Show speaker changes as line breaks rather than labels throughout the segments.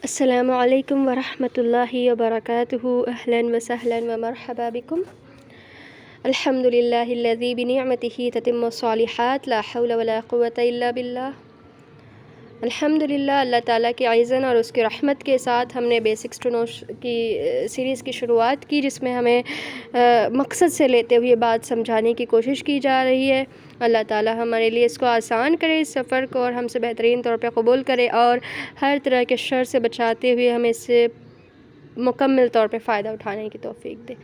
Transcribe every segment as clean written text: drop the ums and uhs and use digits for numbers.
السلام علیکم ورحمۃ اللہ وبرکاتہ، اہلا وسہلا ومرحبا بکم۔ الحمد للہ الذی بنعمتہ تتم الصالحات، لا حول ولا قوة الا باللہ۔ الحمد للہ، اللہ تعالیٰ کے عزن اور اس کی رحمت کے ساتھ ہم نے بیسکس ٹو نو کی سیریز کی شروعات کی، جس میں ہمیں مقصد سے لیتے ہوئے بات سمجھانے کی کوشش کی جا رہی ہے۔ اللہ تعالیٰ ہمارے لیے اس کو آسان کرے، اس سفر کو، اور ہم سے بہترین طور پہ قبول کرے، اور ہر طرح کے شر سے بچاتے ہوئے ہمیں اس سے مکمل طور پہ فائدہ اٹھانے کی توفیق دے۔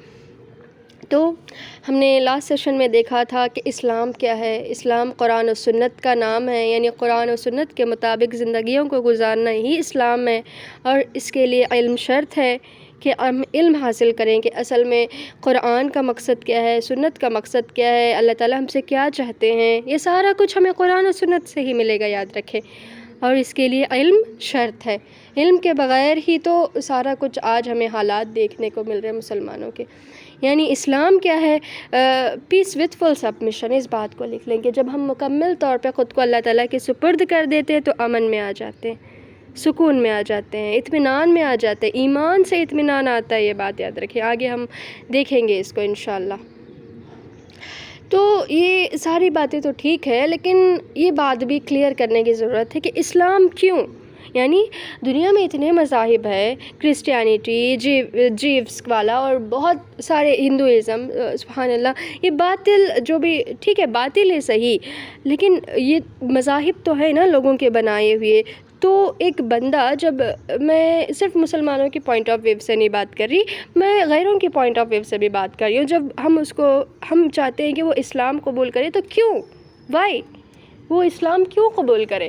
تو ہم نے لاسٹ سیشن میں دیکھا تھا کہ اسلام کیا ہے۔ اسلام قرآن و سنت کا نام ہے، یعنی قرآن و سنت کے مطابق زندگیوں کو گزارنا ہی اسلام ہے، اور اس کے لیے علم شرط ہے کہ ہم علم حاصل کریں کہ اصل میں قرآن کا مقصد کیا ہے، سنت کا مقصد کیا ہے، اللہ تعالیٰ ہم سے کیا چاہتے ہیں۔ یہ سارا کچھ ہمیں قرآن و سنت سے ہی ملے گا، یاد رکھیں، اور اس کے لیے علم شرط ہے۔ علم کے بغیر ہی تو سارا کچھ آج ہمیں حالات دیکھنے کو مل رہے ہیں مسلمانوں کے۔ یعنی اسلام کیا ہے؟ پیس وتھ فل سبمیشن۔ اس بات کو لکھ لیں کہ جب ہم مکمل طور پہ خود کو اللہ تعالیٰ کے سپرد کر دیتے ہیں تو امن میں آ جاتے ہیں، سکون میں آ جاتے ہیں، اطمینان میں آ جاتے ہیں، ایمان سے اطمینان آتا ہے۔ یہ بات یاد رکھیں، آگے ہم دیکھیں گے اس کو انشاءاللہ۔ تو یہ ساری باتیں تو ٹھیک ہے، لیکن یہ بات بھی کلیئر کرنے کی ضرورت ہے کہ اسلام کیوں؟ یعنی دنیا میں اتنے مذاہب ہے، کرسچینٹی، جیوس والا، اور بہت سارے ہندوازم، سبحان اللہ، یہ باطل جو بھی ٹھیک ہے، باطل ہے صحیح، لیکن یہ مذاہب تو ہے نا لوگوں کے بنائے ہوئے۔ تو ایک بندہ، جب میں صرف مسلمانوں کی پوائنٹ آف ویو سے نہیں بات کر رہی، میں غیروں کی پوائنٹ آف ویو سے بھی بات کر رہی ہوں، جب ہم چاہتے ہیں کہ وہ اسلام قبول کرے تو کیوں؟ وائی؟ وہ اسلام کیوں قبول کرے؟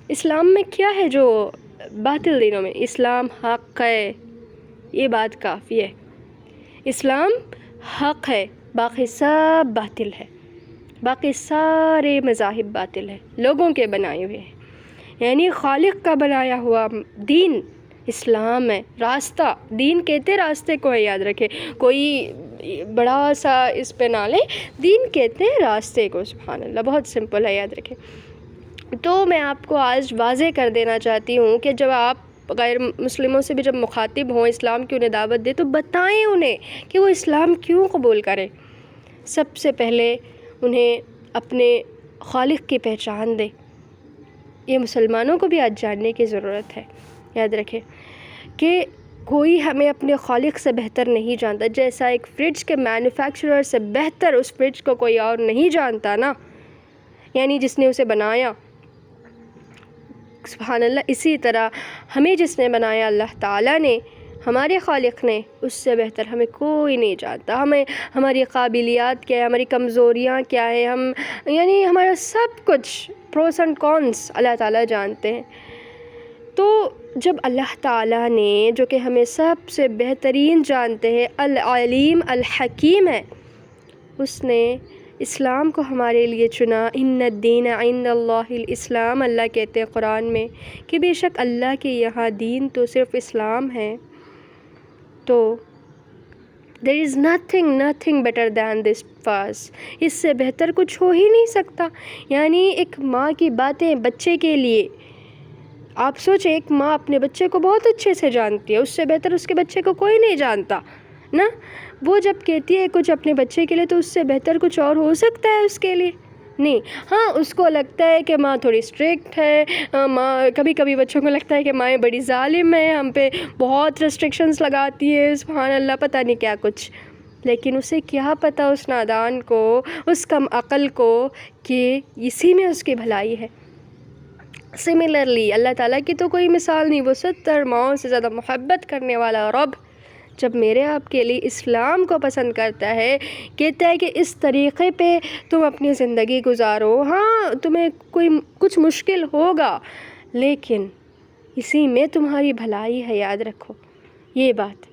اسلام میں کیا ہے جو باطل دینوں میں؟ اسلام حق ہے، یہ بات کافی ہے۔ اسلام حق ہے، باقی سب باطل ہے، باقی سارے مذاہب باطل ہے، لوگوں کے بنائے ہوئے ہیں۔ یعنی خالق کا بنایا ہوا دین اسلام ہے، راستہ، دین کہتے راستے کو ہے، یاد رکھے، کوئی بڑا سا اس پہ نہ لیں، دین کہتے ہیں راستے کو، سبحان اللہ، بہت سمپل ہے، یاد رکھیں۔ تو میں آپ کو آج واضح کر دینا چاہتی ہوں کہ جب آپ غیر مسلموں سے بھی جب مخاطب ہوں، اسلام کی انہیں دعوت دیں تو بتائیں انہیں کہ وہ اسلام کیوں قبول کریں۔ سب سے پہلے انہیں اپنے خالق کی پہچان دیں۔ یہ مسلمانوں کو بھی آج جاننے کی ضرورت ہے، یاد رکھیں کہ کوئی ہمیں اپنے خالق سے بہتر نہیں جانتا۔ جیسا ایک فریج کے مینوفیکچرر سے بہتر اس فریج کو کوئی اور نہیں جانتا نا، یعنی جس نے اسے بنایا، سبحان اللہ، اسی طرح ہمیں جس نے بنایا، اللہ تعالیٰ نے، ہمارے خالق نے، اس سے بہتر ہمیں کوئی نہیں جانتا۔ ہمیں ہماری قابلیات کیا ہے، ہماری کمزوریاں کیا ہے، یعنی ہمارا سب کچھ پروس اینڈ کونس اللہ تعالیٰ جانتے ہیں۔ تو جب اللہ تعالیٰ نے، جو کہ ہمیں سب سے بہترین جانتے ہیں، العلیم الحکیم ہے، اس نے اسلام کو ہمارے لیے چنا۔ ان الدین عند اللہ الاسلام، اللہ کہتے ہیں قرآن میں کہ بے شک اللہ کے یہاں دین تو صرف اسلام ہے۔ تو there is nothing better than this verse، اس سے بہتر کچھ ہو ہی نہیں سکتا۔ یعنی ایک ماں کی باتیں بچے کے لیے، آپ سوچیں، ایک ماں اپنے بچے کو بہت اچھے سے جانتی ہے، اس سے بہتر اس کے بچے کو کوئی نہیں جانتا نا۔ وہ جب کہتی ہے کچھ اپنے بچے کے لیے تو اس سے بہتر کچھ اور ہو سکتا ہے اس کے لیے؟ نہیں۔ ہاں، اس کو لگتا ہے کہ ماں تھوڑی اسٹرکٹ ہے، ماں، کبھی کبھی بچوں کو لگتا ہے کہ مائیں بڑی ظالم ہیں، ہم پہ بہت ریسٹرکشنز لگاتی ہے، سبحان اللہ، پتہ نہیں کیا کچھ۔ لیکن اسے کیا پتہ، اس نادان کو، اس کم عقل کو، کہ اسی میں اس کی بھلائی ہے۔ سملرلی اللہ تعالیٰ کی تو کوئی مثال نہیں، وہ 70 ماؤں سے زیادہ محبت کرنے والا رب جب میرے آپ کے لیے اسلام کو پسند کرتا ہے، کہتا ہے کہ اس طریقے پہ تم اپنی زندگی گزارو۔ ہاں، تمہیں کچھ مشکل ہوگا، لیکن اسی میں تمہاری بھلائی ہے، یاد رکھو یہ بات۔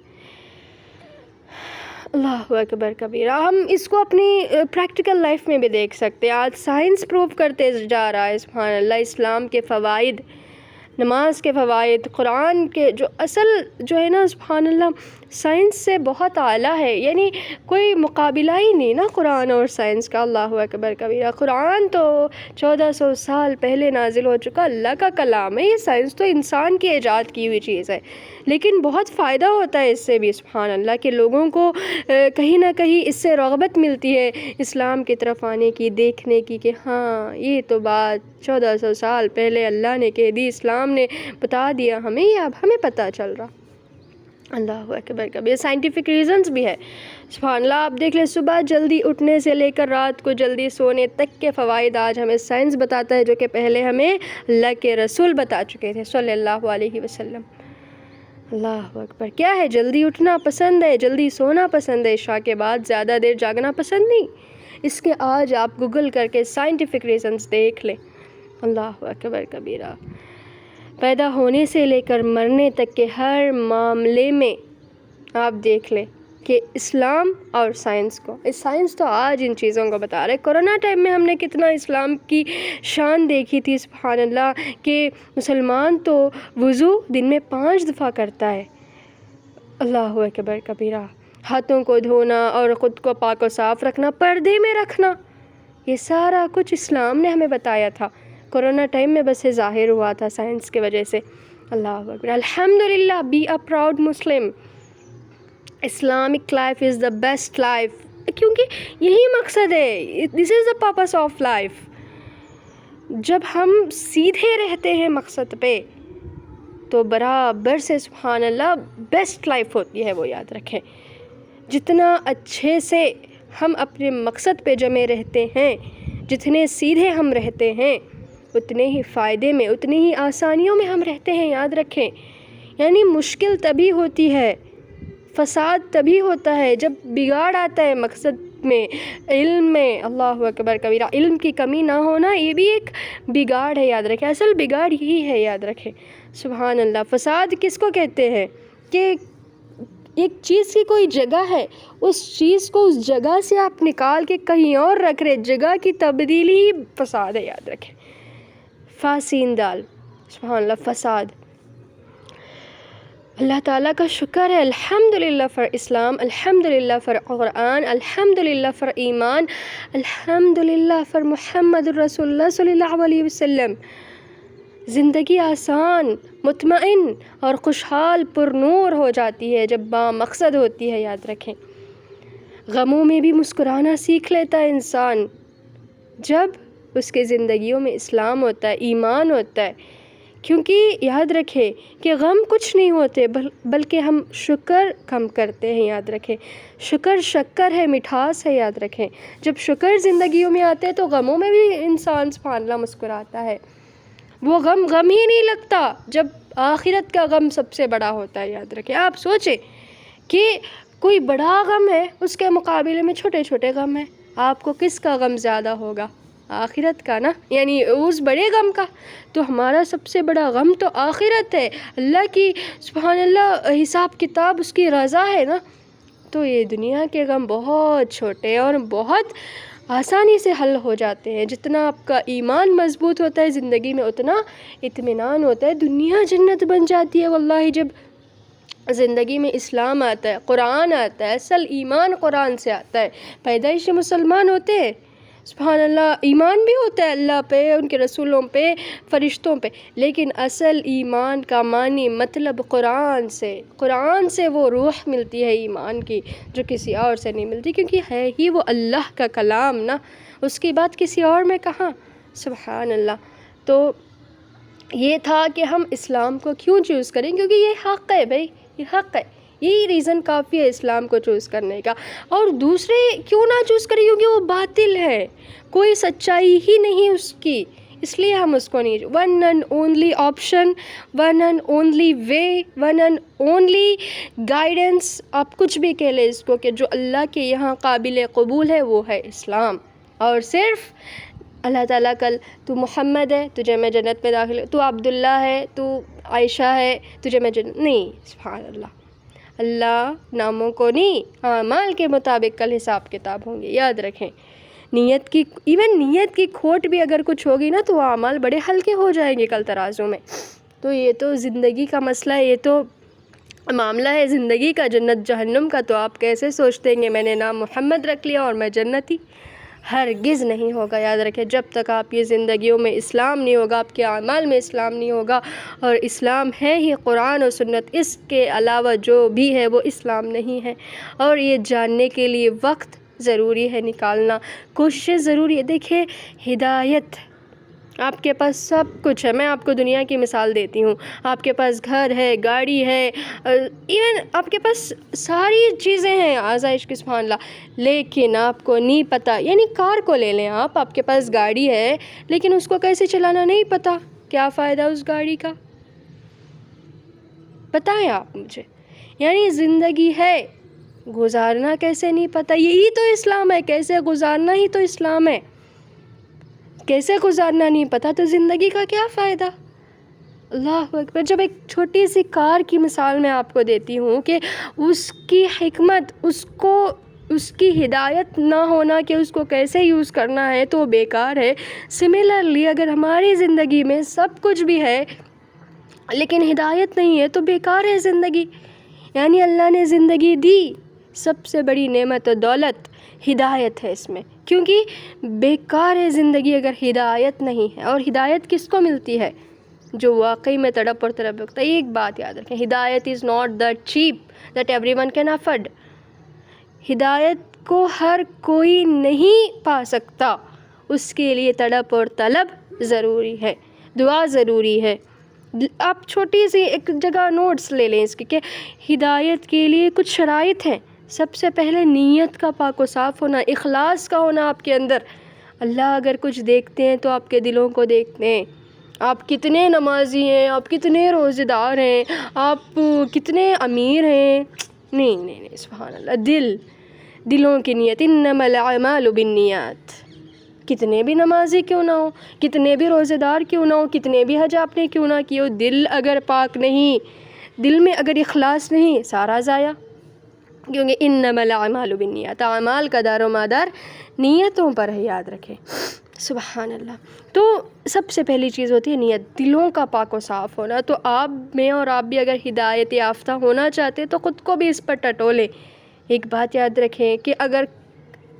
اللہ اکبر کبیرہ۔ ہم اس کو اپنی پریکٹیکل لائف میں بھی دیکھ سکتے ہیں۔ آج سائنس پروو کرتے جا رہا ہے، سبحان اللہ، اسلام کے فوائد نماز کے فوائد، قرآن کے جو اصل جو ہے نا سبحان اللہ سائنس سے بہت اعلیٰ ہے، یعنی کوئی مقابلہ ہی نہیں نا قرآن اور سائنس کا۔ اللہ اکبر کبیرہ۔ قرآن تو 1400 سال پہلے نازل ہو چکا، اللہ کا کلام ہے، یہ سائنس تو انسان کی ایجاد کی ہوئی چیز ہے، لیکن بہت فائدہ ہوتا ہے اس سے بھی سبحان اللہ کہ لوگوں کو کہیں نہ کہیں اس سے رغبت ملتی ہے اسلام کی طرف آنے کی، دیکھنے کی کہ ہاں یہ تو بات 1400 سال پہلے اللہ نے کہہ دی، اسلام نے بتا دیا ہمیں، یہ اب ہمیں پتہ چل رہا۔ اللہ اکبر کبیر۔ سائنٹیفک ریزنز بھی ہے سبحان اللہ۔ آپ دیکھ لیں صبح جلدی اٹھنے سے لے کر رات کو جلدی سونے تک کے فوائد آج ہمیں سائنس بتاتا ہے، جو کہ پہلے ہمیں اللہ کے رسول بتا چکے تھے صلی اللہ علیہ وسلم۔ اللہ اکبر۔ کیا ہے؟ جلدی اٹھنا پسند ہے، جلدی سونا پسند ہے، عشاء کے بعد زیادہ دیر جاگنا پسند نہیں۔ اس کے آج آپ گوگل کر کے سائنٹیفک ریزنز دیکھ لیں۔ اللہ اکبر کبیرہ۔ پیدا ہونے سے لے کر مرنے تک کے ہر معاملے میں آپ دیکھ لیں کہ اسلام اور سائنس کو، سائنس تو آج ان چیزوں کو بتا رہے۔ کرونا ٹائم میں ہم نے کتنا اسلام کی شان دیکھی تھی سبحان اللہ کہ مسلمان تو وضو دن میں 5 دفعہ کرتا ہے۔ اللہ اکبر کبیرہ۔ ہاتھوں کو دھونا اور خود کو پاک و صاف رکھنا، پردے میں رکھنا، یہ سارا کچھ اسلام نے ہمیں بتایا تھا۔ کرونا ٹائم میں بس یہ ظاہر ہوا تھا سائنس کی وجہ سے۔ اللہ اکبر۔ الحمدللہ، be a proud Muslim, Islamic life is the best life, کیونکہ یہی مقصد ہے، this is the purpose of life. جب ہم سیدھے رہتے ہیں مقصد پہ تو برابر سے سبحان اللہ بیسٹ لائف ہوتی ہے، وہ یاد رکھیں۔ جتنا اچھے سے ہم اپنے مقصد پہ جمے رہتے ہیں، جتنے سیدھے ہم رہتے ہیں، اتنے ہی فائدے میں، اتنی ہی آسانیوں میں ہم رہتے ہیں، یاد رکھیں۔ یعنی مشکل تبھی ہوتی ہے، فساد تبھی ہوتا ہے جب بگاڑ آتا ہے مقصد میں، علم میں۔ اللہ اکبر کبیرہ۔ علم کی کمی نہ ہونا یہ بھی ایک بگاڑ ہے، یاد رکھیں، اصل بگاڑ یہی ہے، یاد رکھیں سبحان اللہ۔ فساد کس کو کہتے ہیں؟ کہ ایک چیز کی کوئی جگہ ہے، اس چیز کو اس جگہ سے آپ نکال کے کہیں اور رکھ رہے، جگہ کی تبدیلی ہی فساد ہے، یاد رکھیں۔ فاسین دال سبحان اللہ، فساد۔ اللہ تعالیٰ کا شکر ہے، الحمدللہ فار اسلام، الحمدللہ فار قرآن، الحمدللہ فار ایمان، الحمدللہ فار محمد رسول اللہ صلی اللہ علیہ وسلم۔ زندگی آسان، مطمئن اور خوشحال پر نور ہو جاتی ہے جب با مقصد ہوتی ہے، یاد رکھیں۔ غموں میں بھی مسکرانا سیکھ لیتا ہے انسان جب اس کے زندگیوں میں اسلام ہوتا ہے، ایمان ہوتا ہے، کیونکہ یاد رکھیں کہ غم کچھ نہیں ہوتے بلکہ ہم شکر کم کرتے ہیں، یاد رکھیں۔ شکر شکر ہے، مٹھاس ہے، یاد رکھیں۔ جب شکر زندگیوں میں آتے ہیں تو غموں میں بھی انسان سبحان اللہ مسکراتا ہے، وہ غم ہی نہیں لگتا جب آخرت کا غم سب سے بڑا ہوتا ہے، یاد رکھیں۔ آپ سوچیں کہ کوئی بڑا غم ہے، اس کے مقابلے میں چھوٹے چھوٹے غم ہیں، آپ کو کس کا غم زیادہ ہوگا؟ آخرت کا نا، یعنی اس بڑے غم کا۔ تو ہمارا سب سے بڑا غم تو آخرت ہے، اللہ کی سبحان اللہ حساب کتاب، اس کی رضا ہے نا۔ تو یہ دنیا کے غم بہت چھوٹے اور بہت آسانی سے حل ہو جاتے ہیں۔ جتنا آپ کا ایمان مضبوط ہوتا ہے زندگی میں، اتنا اطمینان ہوتا ہے، دنیا جنت بن جاتی ہے واللہ۔ جب زندگی میں اسلام آتا ہے، قرآن آتا ہے، اصل ایمان قرآن سے آتا ہے۔ پیدائش مسلمان ہوتے ہیں سبحان اللہ، ایمان بھی ہوتا ہے اللہ پہ، ان کے رسولوں پہ، فرشتوں پہ، لیکن اصل ایمان کا معنی مطلب قرآن سے وہ روح ملتی ہے ایمان کی جو کسی اور سے نہیں ملتی، کیونکہ ہے ہی وہ اللہ کا کلام نا، اس کی بات کسی اور میں کہاں سبحان اللہ۔ تو یہ تھا کہ ہم اسلام کو کیوں چوز کریں، کیونکہ یہ حق ہے بھائی، یہ حق ہے، یہی ریزن کافی ہے اسلام کو چوز کرنے کا۔ اور دوسرے کیوں نہ چوز کریں؟ کیونکہ وہ باطل ہے، کوئی سچائی ہی نہیں اس کی، اس لیے ہم اس کو نہیں۔ One and only option, one and only way, one and only guidance, آپ کچھ بھی کہہ لیں اس کو، کہ جو اللہ کے یہاں قابل قبول ہے وہ ہے اسلام۔ اور صرف اللہ تعالیٰ کل تو محمد ہے تجھے میں جنت میں داخل، تو عبداللہ ہے، تو عائشہ ہے تجھے میں جنت، نہیں سبحان اللہ، اللہ ناموں کو نہیں، اعمال کے مطابق کل حساب کتاب ہوں گے، یاد رکھیں۔ نیت کی کھوٹ بھی اگر کچھ ہوگی نا تو وہ اعمال بڑے ہلکے ہو جائیں گے کل ترازو میں۔ تو یہ تو زندگی کا مسئلہ ہے، یہ تو معاملہ ہے زندگی کا، جنت جہنم کا، تو آپ کیسے سوچتے ہیں کہ میں نے نام محمد رکھ لیا اور میں جنتی؟ ہرگز نہیں ہوگا، یاد رکھیں، جب تک آپ کی زندگیوں میں اسلام نہیں ہوگا، آپ کے اعمال میں اسلام نہیں ہوگا، اور اسلام ہے ہی قرآن و سنت، اس کے علاوہ جو بھی ہے وہ اسلام نہیں ہے، اور یہ جاننے کے لیے وقت ضروری ہے نکالنا، کوششیں ضروری ہے۔ دیکھیں، ہدایت، آپ کے پاس سب کچھ ہے، میں آپ کو دنیا کی مثال دیتی ہوں، آپ کے پاس گھر ہے، گاڑی ہے، ایون آپ کے پاس ساری چیزیں ہیں آزائش کی، سبحان اللہ، لیکن آپ کو نہیں پتہ، یعنی کار کو لے لیں آپ کے پاس گاڑی ہے لیکن اس کو کیسے چلانا نہیں پتہ، کیا فائدہ اس گاڑی کا؟ بتائیں آپ مجھے، یعنی زندگی ہے، گزارنا کیسے نہیں پتہ، یہی تو اسلام ہے، کیسے گزارنا ہی تو اسلام ہے، کیسے گزارنا نہیں پتہ تو زندگی کا کیا فائدہ؟ اللہ اکبر۔ جب ایک چھوٹی سی کار کی مثال میں آپ کو دیتی ہوں کہ اس کی حکمت، اس کی ہدایت نہ ہونا کہ اس کو کیسے یوز کرنا ہے تو بیکار ہے، سملرلی اگر ہماری زندگی میں سب کچھ بھی ہے لیکن ہدایت نہیں ہے تو بیکار ہے زندگی۔ یعنی اللہ نے زندگی دی، سب سے بڑی نعمت و دولت ہدایت ہے اس میں، کیونکہ بیکار ہے زندگی اگر ہدایت نہیں ہے۔ اور ہدایت کس کو ملتی ہے؟ جو واقعی میں تڑپ اور تڑپ رکھتا ہے۔ ایک بات یاد رکھیں، ہدایت is not that cheap that every one can afford. ہدایت کو ہر کوئی نہیں پا سکتا، اس کے لیے تڑپ اور طلب ضروری ہے، دعا ضروری ہے۔ آپ چھوٹی سی ایک جگہ نوٹس لے لیں اس کی کہ ہدایت کے لیے کچھ شرائط ہیں۔ سب سے پہلے نیت کا پاک و صاف ہونا، اخلاص کا ہونا آپ کے اندر۔ اللہ اگر کچھ دیکھتے ہیں تو آپ کے دلوں کو دیکھتے ہیں، آپ کتنے نمازی ہیں، آپ کتنے روزے دار ہیں، آپ کتنے امیر ہیں، نہیں، سبحان اللہ، دلوں کی نیت، انما الاعمال بالنیات۔ کتنے بھی نمازی کیوں نہ ہو، کتنے بھی روزے دار کیوں نہ ہو، کتنے بھی حج آپ نے کیوں نہ کی ہو، دل اگر پاک نہیں، دل میں اگر اخلاص نہیں، سارا ضائع، کیونکہ انما الاعمال بالنیات، اعمال کا دار و مدار نیتوں پر ہے، یاد رکھیں، سبحان اللہ۔ تو سب سے پہلی چیز ہوتی ہے نیت، دلوں کا پاک و صاف ہونا۔ تو آپ میں اور آپ بھی اگر ہدایت یافتہ ہونا چاہتے تو خود کو بھی اس پر ٹٹولیں۔ ایک بات یاد رکھیں کہ اگر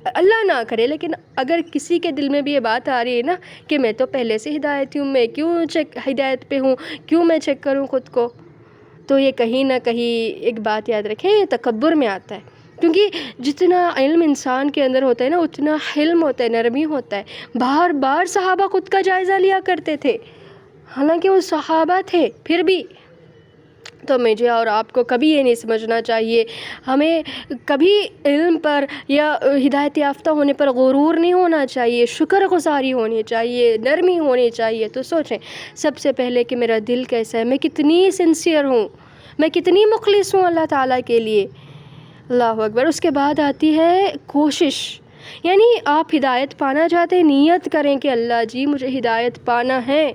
اللہ نہ کرے لیکن اگر کسی کے دل میں بھی یہ بات آ رہی ہے نا کہ میں تو پہلے سے ہدایتی ہوں، میں کیوں ہدایت پہ ہوں، کیوں میں چیک کروں خود کو، تو یہ کہیں نہ کہیں ایک بات یاد رکھیں، یہ تکبر میں آتا ہے، کیونکہ جتنا علم انسان کے اندر ہوتا ہے نا اتنا حلم ہوتا ہے، نرمی ہوتا ہے۔ بار بار صحابہ خود کا جائزہ لیا کرتے تھے، حالانکہ وہ صحابہ تھے، پھر بھی۔ تو مجھے اور آپ کو کبھی یہ نہیں سمجھنا چاہیے، ہمیں کبھی علم پر یا ہدایت یافتہ ہونے پر غرور نہیں ہونا چاہیے، شکر گزاری ہونی چاہیے، نرمی ہونی چاہیے۔ تو سوچیں سب سے پہلے کہ میرا دل کیسا ہے، میں کتنی سنسیئر ہوں، میں کتنی مخلص ہوں اللہ تعالیٰ کے لیے، اللہ اکبر۔ اس کے بعد آتی ہے کوشش، یعنی آپ ہدایت پانا چاہتے ہیں، نیت کریں کہ اللہ جی مجھے ہدایت پانا ہے،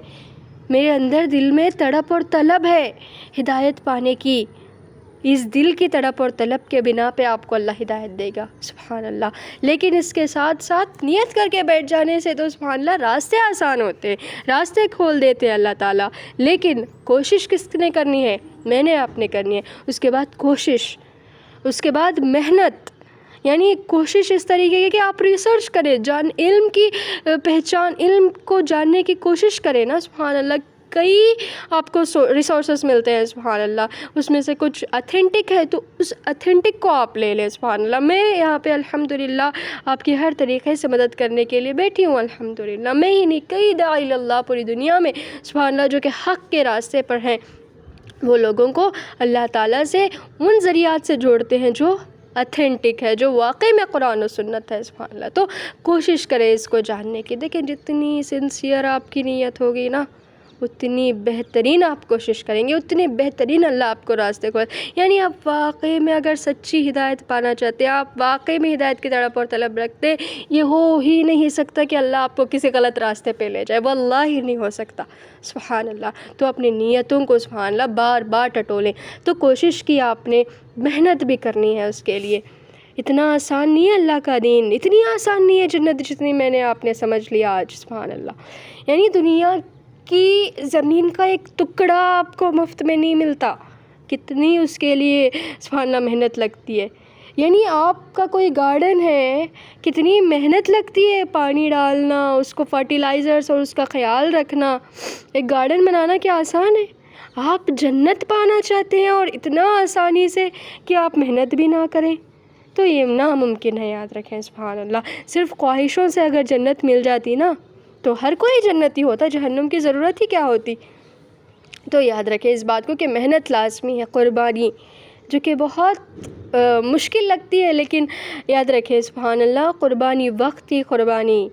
میرے اندر دل میں تڑپ اور طلب ہے ہدایت پانے کی، اس دل کی تڑپ اور طلب کے بنا پہ آپ کو اللہ ہدایت دے گا، سبحان اللہ۔ لیکن اس کے ساتھ ساتھ نیت کر کے بیٹھ جانے سے تو سبحان اللہ راستے آسان ہوتے ہیں، راستے کھول دیتے ہیں اللہ تعالیٰ، لیکن کوشش کس نے کرنی ہے؟ میں نے، آپ نے کرنی ہے۔ اس کے بعد کوشش، اس کے بعد محنت، یعنی کوشش اس طریقے کی کہ آپ ریسرچ کریں، علم کی پہچان، علم کو جاننے کی کوشش کریں نا، سبحان اللہ۔ کئی آپ کو ریسورسز ملتے ہیں، سبحان اللہ، اس میں سے کچھ اتھینٹک ہے تو اس اتھینٹک کو آپ لے لیں، سبحان اللہ۔ میں یہاں پہ الحمدللہ آپ کی ہر طریقے سے مدد کرنے کے لیے بیٹھی ہوں، الحمدللہ۔ میں ہی نہیں، کئی داعی اللہ پوری دنیا میں، سبحان اللہ، جو کہ حق کے راستے پر ہیں، وہ لوگوں کو اللہ تعالیٰ سے ان ذریعات سے جوڑتے ہیں جو اتھینٹک ہے، جو واقعی میں قرآن و سنت ہے، سبحان اللہ۔ تو کوشش کریں اس کو جاننے کی۔ دیکھیں جتنی سنسیئر آپ کی نیت ہوگی نا اتنی بہترین آپ کوشش کریں گے، اتنی بہترین اللہ آپ کو راستے کو، یعنی آپ واقعی میں اگر سچی ہدایت پانا چاہتے ہیں، آپ واقعی میں ہدایت کی تڑپ اور طلب رکھتے ہیں، یہ ہو ہی نہیں سکتا کہ اللہ آپ کو کسی غلط راستے پہ لے جائے، واللہ ہی نہیں ہو سکتا، سبحان اللہ۔ تو اپنی نیتوں کو سبحان اللہ بار بار ٹٹولیں۔ تو کوشش کی آپ نے، محنت بھی کرنی ہے اس کے لیے، اتنا آسان نہیں ہے اللہ کا دین، اتنی آسان نہیں ہے جنت جتنی میں نے آپ نے سمجھ لیا آج، سبحان اللہ۔ یعنی دنیا کی زمین کا ایک ٹکڑا آپ کو مفت میں نہیں ملتا، کتنی اس کے لیے سبحان اللہ محنت لگتی ہے. یعنی آپ کا کوئی گارڈن ہے، کتنی محنت لگتی ہے، پانی ڈالنا، اس کو فرٹیلائزرز اور اس کا خیال رکھنا. ایک گارڈن بنانا کیا آسان ہے؟ آپ جنت پانا چاہتے ہیں اور اتنا آسانی سے کہ آپ محنت بھی نہ کریں، تو یہ ناممکن ہے. یاد رکھیں سبحان اللہ. صرف خواہشوں سے اگر جنت مل جاتی نا تو ہر کوئی جنتی ہوتا، جہنم کی ضرورت ہی کیا ہوتی. تو یاد رکھیں اس بات کو کہ محنت لازمی ہے، قربانی جو کہ بہت مشکل لگتی ہے، لیکن یاد رکھیں سبحان اللہ، قربانی، وقت کی قربانی،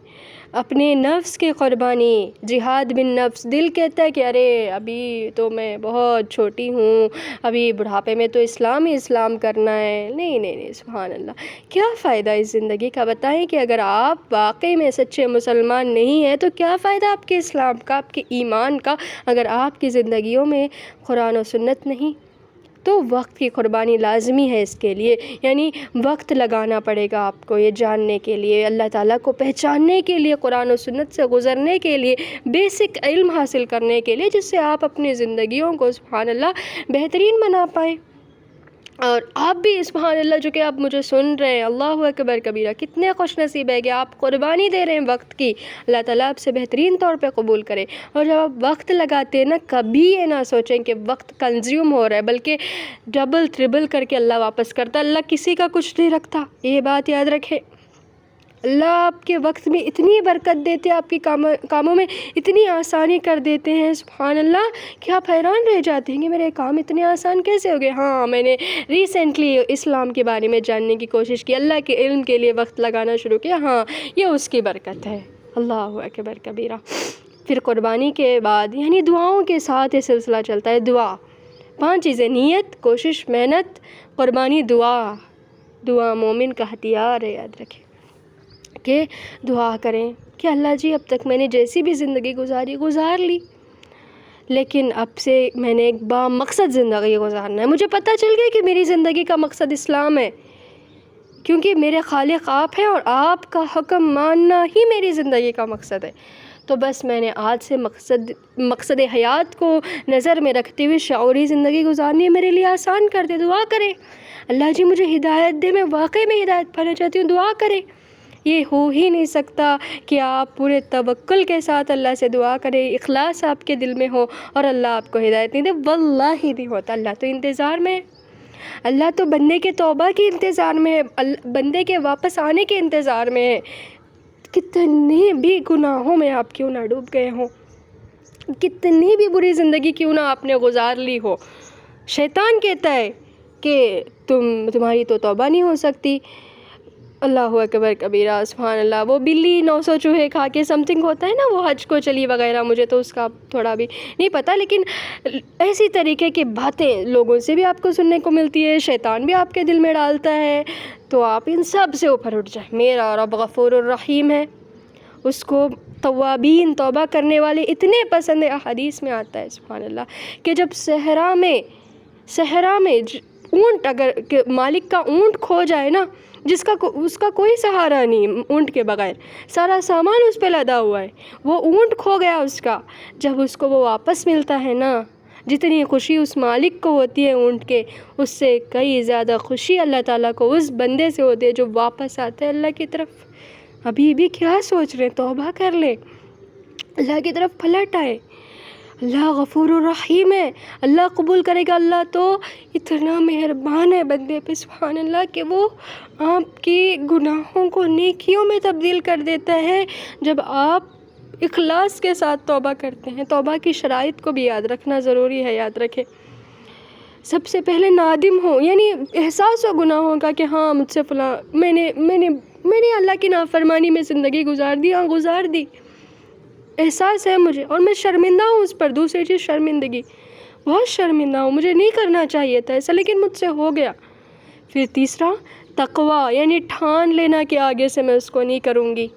اپنے نفس کی قربانی، جہاد بن نفس. دل کہتا ہے کہ ارے ابھی تو میں بہت چھوٹی ہوں، ابھی بڑھاپے میں تو اسلام ہی اسلام کرنا ہے. نہیں نہیں نہیں سبحان اللہ، کیا فائدہ اس زندگی کا؟ بتائیں کہ اگر آپ واقعی میں سچے مسلمان نہیں ہیں تو کیا فائدہ آپ کے اسلام کا، آپ کے ایمان کا، اگر آپ کی زندگیوں میں قرآن و سنت نہیں؟ تو وقت کی قربانی لازمی ہے اس کے لیے. یعنی وقت لگانا پڑے گا آپ کو یہ جاننے کے لیے، اللہ تعالیٰ کو پہچاننے کے لیے، قرآن و سنت سے گزرنے کے لیے، بیسک علم حاصل کرنے کے لیے، جس سے آپ اپنی زندگیوں کو سبحان اللہ بہترین بنا پائیں. اور آپ بھی سبحان اللہ جو کہ آپ مجھے سن رہے ہیں، اللہ اکبر کبیرہ، کتنے خوش نصیب ہے کہ آپ قربانی دے رہے ہیں وقت کی. اللہ تعالیٰ آپ سے بہترین طور پہ قبول کرے. اور جب آپ وقت لگاتے ہیں نا، کبھی یہ نہ سوچیں کہ وقت کنزیوم ہو رہا ہے، بلکہ ڈبل ٹربل کر کے اللہ واپس کرتا. اللہ کسی کا کچھ نہیں رکھتا، یہ بات یاد رکھیں. اللہ آپ کے وقت میں اتنی برکت دیتے ہیں، آپ کی کاموں میں اتنی آسانی کر دیتے ہیں سبحان اللہ کہ آپ حیران رہ جاتے ہیں کہ میرے کام اتنے آسان کیسے ہو گئے. ہاں، میں نے ریسنٹلی اسلام کے بارے میں جاننے کی کوشش کی، اللہ کے علم کے لیے وقت لگانا شروع کیا. ہاں، یہ اس کی برکت ہے. اللہ اکبر کبیرہ. پھر قربانی کے بعد یعنی دعاؤں کے ساتھ یہ سلسلہ چلتا ہے. دعا، 5 چیزیں: نیت، کوشش، محنت، قربانی، دعا. دعا مومن کا ہتھیار ہے. یاد رکھیں کہ دعا کریں کہ اللہ جی اب تک میں نے جیسی بھی زندگی گزار لی، لیکن اب سے میں نے ایک با مقصد زندگی گزارنا ہے. مجھے پتہ چل گیا کہ میری زندگی کا مقصد اسلام ہے، کیونکہ میرے خالق آپ ہیں اور آپ کا حکم ماننا ہی میری زندگی کا مقصد ہے. تو بس میں نے آج سے مقصد حیات کو نظر میں رکھتے ہوئے شعوری زندگی گزارنی ہے. میرے لیے آسان کر دے. دعا کریں اللہ جی مجھے ہدایت دے، میں واقعی میں ہدایت پانا چاہتی ہوں. دعا کریں. یہ ہو ہی نہیں سکتا کہ آپ پورے توکل کے ساتھ اللہ سے دعا کریں، اخلاص آپ کے دل میں ہو اور اللہ آپ کو ہدایت نہیں دے. واللہ نہیں ہوتا. اللہ تو انتظار میں ہے، اللہ تو بندے کے توبہ کے انتظار میں ہے، بندے کے واپس آنے کے انتظار میں ہے. کتنے بھی گناہوں میں آپ کیوں نہ ڈوب گئے ہوں، کتنی بھی بری زندگی کیوں نہ آپ نے گزار لی ہو، شیطان کہتا ہے کہ تمہاری تو توبہ نہیں ہو سکتی. اللہ اکبر کبیرہ سبحان اللہ. وہ بلی 900 چوہے کھا کے سم تھنگ ہوتا ہے نا، وہ حج کو چلی وغیرہ، مجھے تو اس کا تھوڑا بھی نہیں پتہ، لیکن ایسی طریقے کی باتیں لوگوں سے بھی آپ کو سننے کو ملتی ہے، شیطان بھی آپ کے دل میں ڈالتا ہے. تو آپ ان سب سے اوپر اٹھ جائیں. میرا رب غفور الرحیم ہے، اس کو توابین، توبہ کرنے والے اتنے پسند ہے. احادیث میں آتا ہے سبحان اللہ کہ جب صحرا میں اونٹ، اگر مالک کا اونٹ کھو جائے نا، اس کا کوئی سہارا نہیں، اونٹ کے بغیر سارا سامان اس پہ لدا ہوا ہے، وہ اونٹ کھو گیا اس کا، جب اس کو وہ واپس ملتا ہے نا، جتنی خوشی اس مالک کو ہوتی ہے اونٹ کے، اس سے کئی زیادہ خوشی اللہ تعالیٰ کو اس بندے سے ہوتی ہے جو واپس آتا ہے اللہ کی طرف. ابھی بھی کیا سوچ رہے؟ توبہ کر لے، اللہ کی طرف پلٹ آئے. اللہ غفور الرحیم ہے، اللہ قبول کرے گا. اللہ تو اتنا مہربان ہے بندے پہ سبحان اللہ کہ وہ آپ کی گناہوں کو نیکیوں میں تبدیل کر دیتا ہے جب آپ اخلاص کے ساتھ توبہ کرتے ہیں. توبہ کی شرائط کو بھی یاد رکھنا ضروری ہے. یاد رکھیں سب سے پہلے نادم ہو، یعنی احساس ہو گناہوں کا کہ ہاں مجھ سے فلاں میں نے اللہ کی نافرمانی میں زندگی گزار دی. ہاں گزار دی، احساس ہے مجھے اور میں شرمندہ ہوں اس پر. دوسری چیز شرمندگی، بہت شرمندہ ہوں، مجھے نہیں کرنا چاہیے تھا ایسا لیکن مجھ سے ہو گیا. پھر تیسرا تقویٰ، یعنی ٹھان لینا کہ آگے سے میں اس کو نہیں کروں گی.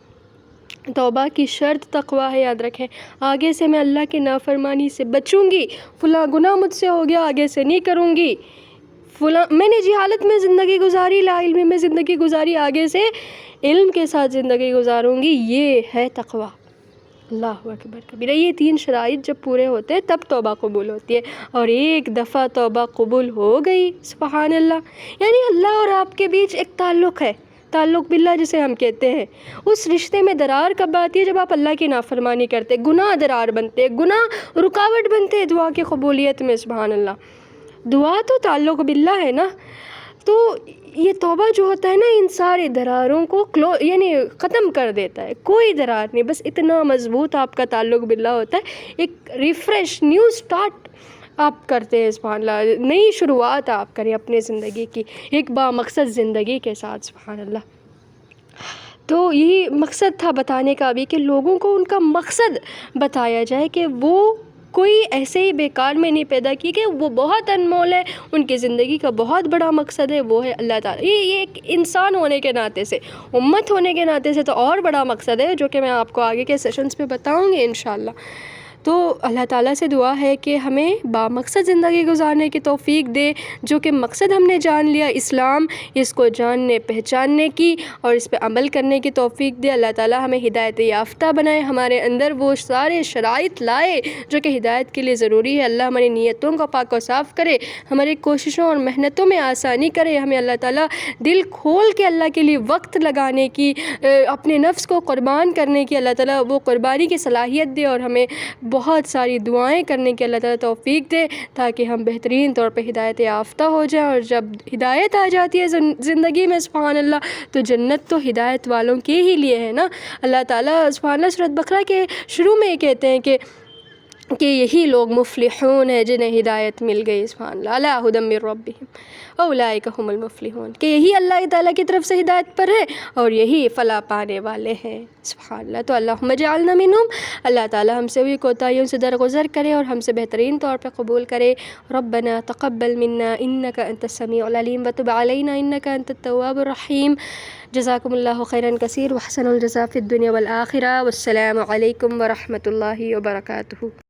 توبہ کی شرط تقویٰ ہے. یاد رکھیں آگے سے میں اللہ کی نافرمانی سے بچوں گی، فلاں گناہ مجھ سے ہو گیا آگے سے نہیں کروں گی، فلاں میں نے جہالت میں زندگی گزاری، لا علمی میں زندگی گزاری، آگے سے علم کے ساتھ زندگی گزاروں گی. یہ ہے تقویٰ. اللہ اکبر کبیرہ. یہ 3 شرائط جب پورے ہوتے ہیں تب توبہ قبول ہوتی ہے. اور ایک دفعہ توبہ قبول ہو گئی، سبحان اللہ، یعنی اللہ اور آپ کے بیچ ایک تعلق ہے، تعلق باللہ جسے ہم کہتے ہیں. اس رشتے میں درار کب آتی ہے؟ جب آپ اللہ کی نافرمانی کرتے، گناہ درار بنتے، گناہ رکاوٹ بنتے دعا کی قبولیت میں. سبحان اللہ. دعا تو تعلق باللہ ہے نا. تو یہ توبہ جو ہوتا ہے نا ان سارے دراروں کو یعنی ختم کر دیتا ہے. کوئی درار نہیں، بس اتنا مضبوط آپ کا تعلق باللہ ہوتا ہے. ایک ریفریش نیو سٹارٹ آپ کرتے ہیں. سبحان اللہ. نئی شروعات آپ کریں اپنے زندگی کی ایک بامقصد زندگی کے ساتھ. سبحان اللہ. تو یہی مقصد تھا بتانے کا ابھی کہ لوگوں کو ان کا مقصد بتایا جائے کہ وہ کوئی ایسے ہی بیکار میں نہیں پیدا کی، کہ وہ بہت انمول ہے، ان کی زندگی کا بہت بڑا مقصد ہے، وہ ہے اللہ تعالیٰ. یہ ایک انسان ہونے کے ناطے سے، امت ہونے کے ناطے سے تو اور بڑا مقصد ہے، جو کہ میں آپ کو آگے کے سیشنز میں بتاؤں گی انشاءاللہ. تو اللہ تعالیٰ سے دعا ہے کہ ہمیں بامقصد زندگی گزارنے کی توفیق دے. جو کہ مقصد ہم نے جان لیا اسلام، اس کو جاننے پہچاننے کی اور اس پہ عمل کرنے کی توفیق دے. اللہ تعالیٰ ہمیں ہدایت یافتہ بنائے، ہمارے اندر وہ سارے شرائط لائے جو کہ ہدایت کے لیے ضروری ہے. اللہ ہماری نیتوں کو پاک و صاف کرے، ہماری کوششوں اور محنتوں میں آسانی کرے. ہمیں اللہ تعالیٰ دل کھول کے اللہ کے لیے وقت لگانے کی، اپنے نفس کو قربان کرنے کی اللہ تعالیٰ وہ قربانی کی صلاحیت دے، اور ہمیں بہت ساری دعائیں کرنے کی اللہ تعالیٰ توفیق دے، تاکہ ہم بہترین طور پہ ہدایت یافتہ ہو جائیں. اور جب ہدایت آ جاتی ہے زندگی میں، سبحان اللہ، تو جنت تو ہدایت والوں کے ہی لیے ہے نا. اللہ تعالیٰ سبحان اللہ سورۃ بقرہ کے شروع میں یہ کہتے ہیں کہ یہی لوگ مفلحون ہیں جنہیں ہدایت مل گئی. سبحان اللہ. علی ھدی من ربہم اولئک ھم المفلحون، کہ یہی اللہ تعالیٰ کی طرف سے ہدایت پر ہے اور یہی فلاح پانے والے ہیں. سبحان اللہ. تو اللہم اجعلنا منہم. اللہ تعالیٰ ہم سے ہوئی کوتاہیوں سے درگزر کرے اور ہم سے بہترین طور پہ قبول کرے. ربنا تقبل منا انک انت السمیع العلیم وتب علینا انک انت التواب الرحیم. جزاکم اللہ خیرا کثیر واحسن الجزاء فی الدنیا والآخرہ. والسلام علیکم ورحمۃ اللہ وبرکاتہ.